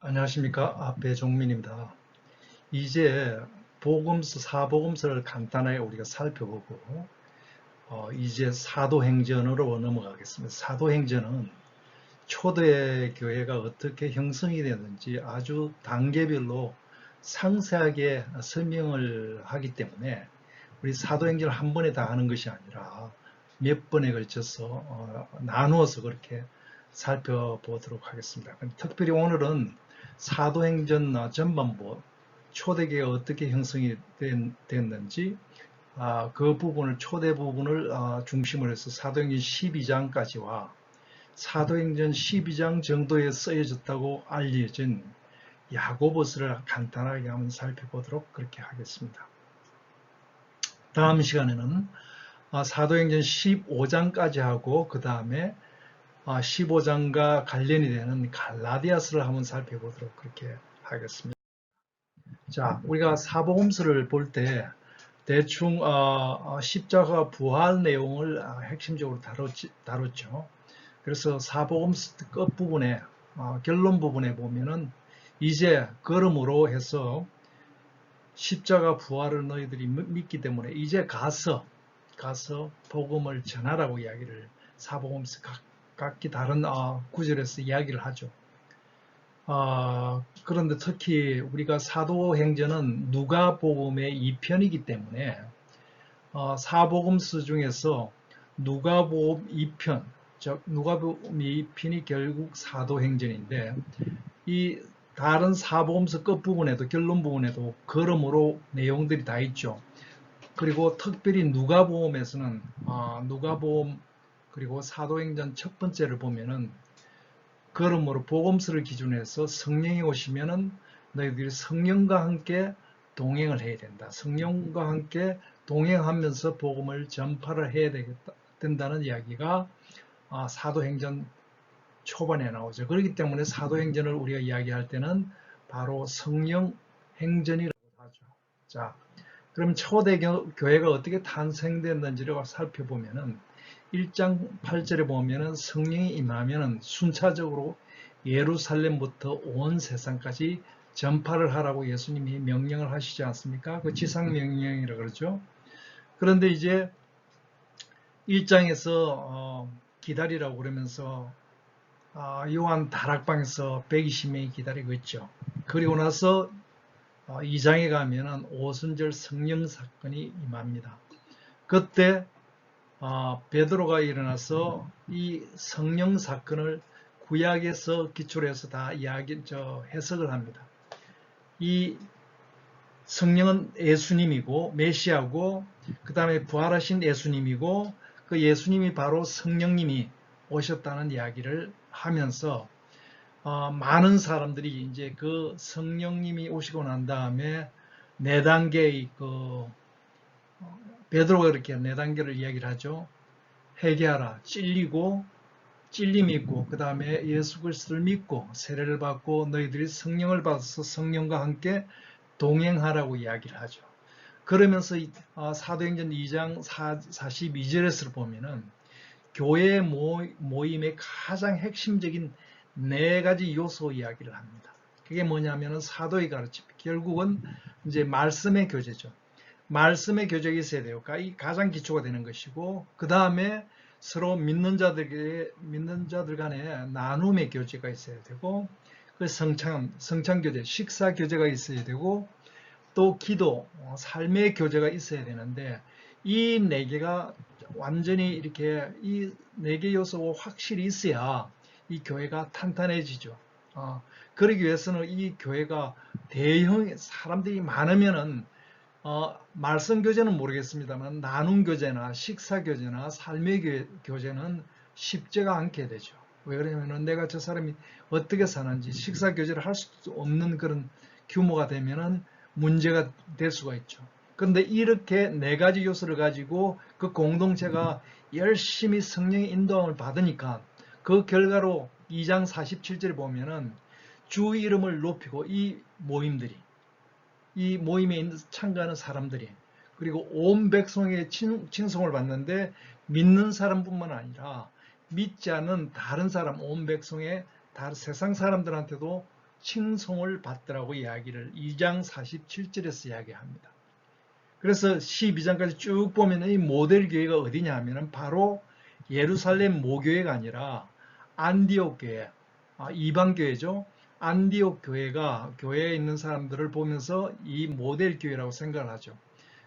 안녕하십니까. 배종민입니다. 이제 복음서, 사복음서를 간단하게 우리가 살펴보고, 이제 사도행전으로 넘어가겠습니다. 사도행전은 초대 교회가 어떻게 형성이 되는지 아주 단계별로 상세하게 설명을 하기 때문에 우리 사도행전을 한 번에 다 하는 것이 아니라 몇 번에 걸쳐서 나누어서 그렇게 살펴보도록 하겠습니다. 특별히 오늘은 사도행전 전반부 초대교회가 어떻게 형성이 됐는지 그 부분을 초대 부분을 중심으로 해서 사도행전 12장까지와 사도행전 12장 정도에 쓰여졌다고 알려진 야고보서를 간단하게 한번 살펴보도록 그렇게 하겠습니다. 다음 시간에는 사도행전 15장까지 하고 그 다음에 15장과 관련이 되는 갈라디아서를 한번 살펴보도록 그렇게 하겠습니다. 자, 우리가 사복음서를 볼 때 대충 십자가 부활 내용을 핵심적으로 다뤘죠. 그래서 사복음서 끝부분에 결론 부분에 보면은 이제 걸음으로 해서 십자가 부활을 너희들이 믿기 때문에 이제 가서 복음을 전하라고 이야기를 사복음서 각기 다른 구절에서 이야기를 하죠. 그런데 특히 우리가 사도행전은 누가복음의 2편이기 때문에 사복음서 중에서 누가복음 2편, 즉 누가복음 2편이 결국 사도행전인데 이 다른 사복음서 끝부분에도 결론 부분에도 그러므로 내용들이 다 있죠. 그리고 특별히 누가복음에서는 누가복음 그리고 사도행전 첫 번째를 보면은 그러므로 복음서를 기준으로 해서 성령이 오시면은 너희들이 성령과 함께 동행을 해야 된다. 성령과 함께 동행하면서 복음을 전파를 해야 된다는 이야기가 사도행전 초반에 나오죠. 그렇기 때문에 사도행전을 우리가 이야기할 때는 바로 성령 행전이라고 하죠. 자, 그럼 초대 교회가 어떻게 탄생됐는지를 살펴보면은 1장 8절에 보면은 성령이 임하면은 순차적으로 예루살렘부터 온 세상까지 전파를 하라고 예수님이 명령을 하시지 않습니까? 그 지상 명령이라 그러죠. 그런데 이제 1장에서 기다리라고 그러면서 요한 다락방에서 120명이 기다리고 있죠. 그리고 나서 2장에 가면은 오순절 성령 사건이 임합니다. 그때 베드로가 일어나서 이 성령 사건을 구약에서 기초로 해서 다 해석을 합니다. 이 성령은 예수님이고 메시아고 그 다음에 부활하신 예수님이고 그 예수님이 바로 성령님이 오셨다는 이야기를 하면서 많은 사람들이 이제 그 성령님이 오시고 난 다음에 네 단계의 베드로가 이렇게 네 단계를 이야기를 하죠. 회개하라, 찔림 있고 그 다음에 예수 그리스도를 믿고 세례를 받고 너희들이 성령을 받아서 성령과 함께 동행하라고 이야기를 하죠. 그러면서 사도행전 2장 42절에서 보면은 교회 모임의 가장 핵심적인 네 가지 요소 이야기를 합니다. 그게 뭐냐면은 사도의 가르침, 결국은 이제 말씀의 교제죠. 말씀의 교제가 있어야 돼요. 이 가장 기초가 되는 것이고 그 다음에 서로 믿는 자들 간에 나눔의 교제가 있어야 되고 그 성찬 교제, 식사 교제가 있어야 되고 또 기도, 삶의 교제가 있어야 되는데 이 네 개가 완전히 이렇게 이 네 개 요소가 확실히 있어야 이 교회가 탄탄해지죠. 그러기 위해서는 이 교회가 사람들이 많으면은 말씀 교제는 모르겠습니다만 나눔 교제나 식사 교제나 삶의 교제는 쉽지가 않게 되죠. 왜 그러냐면 내가 저 사람이 어떻게 사는지 식사 교제를 할 수 없는 그런 규모가 되면은 문제가 될 수가 있죠. 그런데 이렇게 네 가지 요소를 가지고 그 공동체가 열심히 성령의 인도함을 받으니까 그 결과로 2장 47절에 보면은 주 이름을 높이고 이 모임에 참가하는 사람들이 그리고 온 백성의 칭송을 받는데 믿는 사람뿐만 아니라 믿지 않는 다른 사람 온 백성의 다른 세상 사람들한테도 칭송을 받더라고 이야기를 2장 47절에서 이야기합니다. 그래서 12장까지 쭉 보면 이 모델 교회가 어디냐 하면 바로 예루살렘 모교회가 아니라 안디옥 교회, 이방 교회죠. 안디옥 교회가 교회에 있는 사람들을 보면서 이 모델 교회라고 생각을 하죠.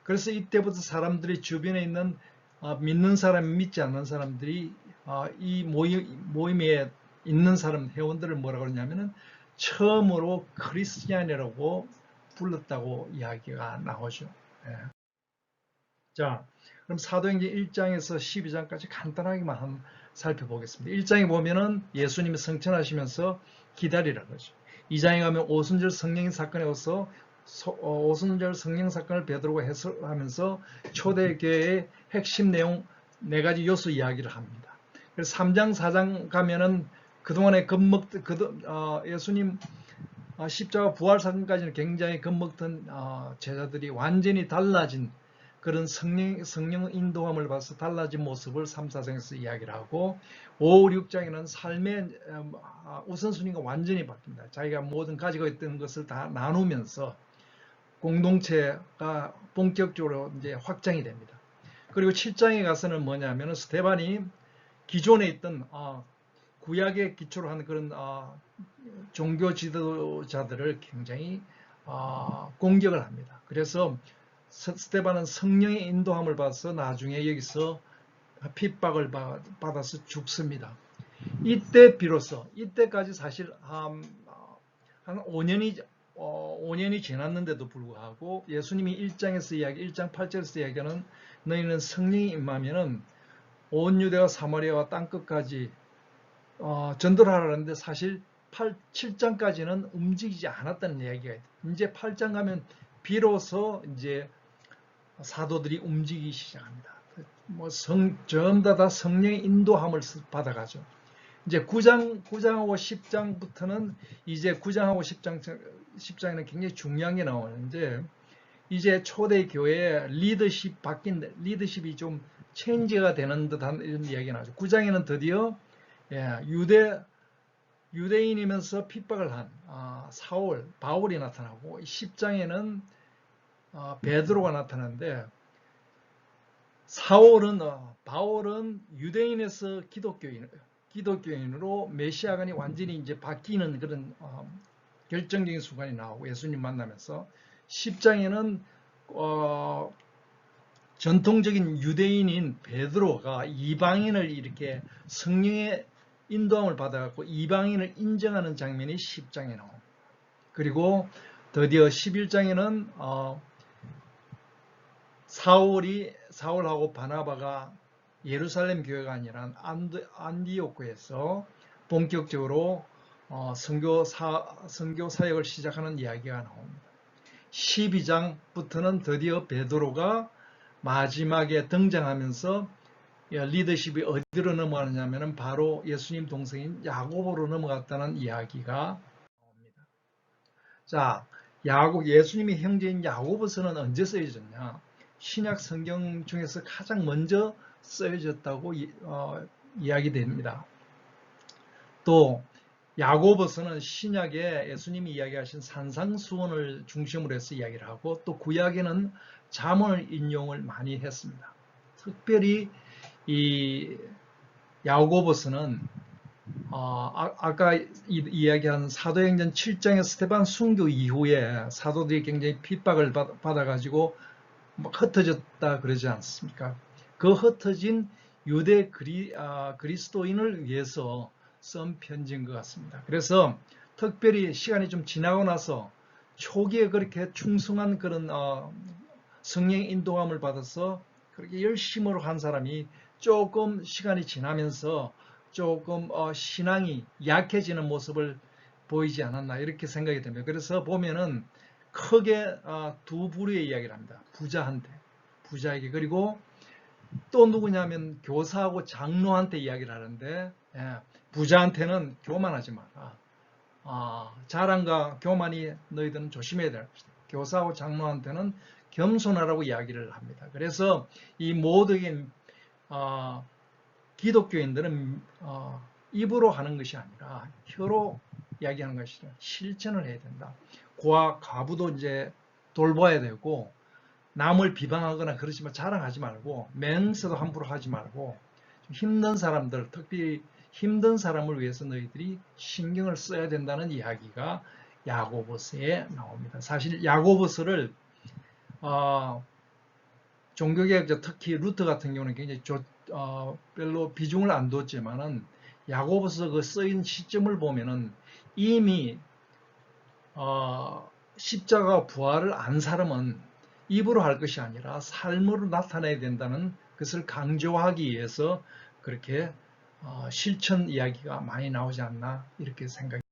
그래서 이때부터 사람들이 주변에 있는 믿는 사람, 믿지 않는 사람들이 이 모임에 있는 사람, 회원들을 뭐라고 그러냐면은 처음으로 크리스티안이라고 불렀다고 이야기가 나오죠. 예. 자, 그럼 사도행전 1장에서 12장까지 간단하게만 살펴보겠습니다. 1장에 보면은 예수님이 성천하시면서 기다리라 그러죠. 2장에 가면 오순절 성령 사건에 와서 오순절 성령 사건을 베드로가 해설하면서 초대교회의 핵심 내용 4가지 요소 이야기를 합니다. 그래서 3장, 4장 가면은 그동안에 예수님 십자가 부활 사건까지는 굉장히 겁먹던 제자들이 완전히 달라진 그런 성령 인도함을 봐서 달라진 모습을 3, 4장에서 이야기를 하고 5, 6장에는 삶의 우선순위가 완전히 바뀝니다. 자기가 모든 가지고 있던 것을 다 나누면서 공동체가 본격적으로 이제 확장이 됩니다. 그리고 7장에 가서는 뭐냐면 스데반이 기존에 있던 구약에 기초로 한 그런 종교 지도자들을 굉장히 공격을 합니다. 그래서 스데반은 성령의 인도함을 받아서 나중에 여기서 핍박을 받아서 죽습니다. 이때 비로소 이때까지 사실 한 5년이 지났는데도 불구하고 예수님이 1장 8절에서 이야기하는 너희는 성령이 임하면은 온 유대와 사마리아와 땅끝까지 전도를 하라는데 사실 7장까지는 움직이지 않았다는 이야기가 있어요. 이제 8장 가면 비로소 이제 사도들이 움직이기 시작합니다. 전부 다 성령의 인도함을 받아가죠. 이제 9장하고 10장부터는 이제 9장하고 10장에는 굉장히 중요한 게 나오는데 이제 초대교회의 리더십이 좀 체인지가 되는 듯한 이런 이야기가 나오죠. 9장에는 드디어 유대인이면서 핍박을 한 바울이 나타나고 10장에는 베드로가 나타나는데 바울은 유대인에서 기독교인으로 메시아관이 완전히 이제 바뀌는 그런 결정적인 순간이 나오고 예수님 만나면서 10장에는 전통적인 유대인인 베드로가 이방인을 이렇게 성령의 인도함을 받아갖고 이방인을 인정하는 장면이 10장에 나옵니다. 그리고 드디어 11장에는 사울하고 바나바가 예루살렘 교회가 아니라 안디옥 교회에서 본격적으로 선교 사역을 시작하는 이야기가 나옵니다. 12장부터는 드디어 베드로가 마지막에 등장하면서 리더십이 어디로 넘어가느냐면 바로 예수님 동생인 야고보로 넘어갔다는 이야기가 나옵니다. 자, 예수님의 형제인 야고보서는 언제 쓰여졌냐? 신약 성경 중에서 가장 먼저 쓰여졌다고 이야기됩니다. 또 야고보서는 신약에 예수님이 이야기하신 산상수훈을 중심으로 해서 이야기를 하고 또 구약에는 잠언을 인용을 많이 했습니다. 특별히 이 야고보서는 아까 이야기한 사도행전 7장의 스데반 순교 이후에 사도들이 굉장히 핍박을 받아가지고 흩어졌다 그러지 않습니까? 그 흩어진 유대 그리스도인을 위해서 쓴 편지인 것 같습니다. 그래서 특별히 시간이 좀 지나고 나서 초기에 그렇게 충성한 그런 성령의 인도함을 받아서 그렇게 열심으로 한 사람이 조금 시간이 지나면서 조금 신앙이 약해지는 모습을 보이지 않았나 이렇게 생각이 됩니다. 그래서 보면은 크게 두 부류의 이야기를 합니다. 부자에게 그리고 또 누구냐면 교사하고 장로한테 이야기를 하는데 부자한테는 교만하지 마라. 자랑과 교만이 너희들은 조심해야 될 것이다. 교사하고 장로한테는 겸손하라고 이야기를 합니다. 그래서 이 모든 기독교인들은 입으로 하는 것이 아니라 혀로 이야기하는 것이죠. 실천을 해야 된다. 고아 과부도 이제 돌봐야 되고, 남을 비방하거나 그러지만 자랑하지 말고, 맹세도 함부로 하지 말고, 힘든 사람들, 특히 힘든 사람을 위해서 너희들이 신경을 써야 된다는 이야기가 야고보서에 나옵니다. 사실 야고보서를 종교개혁자, 특히 루터 같은 경우는 굉장히 별로 비중을 안 뒀지만은 야고보서 그 쓰인 시점을 보면은 이미 십자가 부활을 안 사람은 입으로 할 것이 아니라 삶으로 나타내야 된다는 것을 강조하기 위해서 그렇게 실천 이야기가 많이 나오지 않나 이렇게 생각합니다.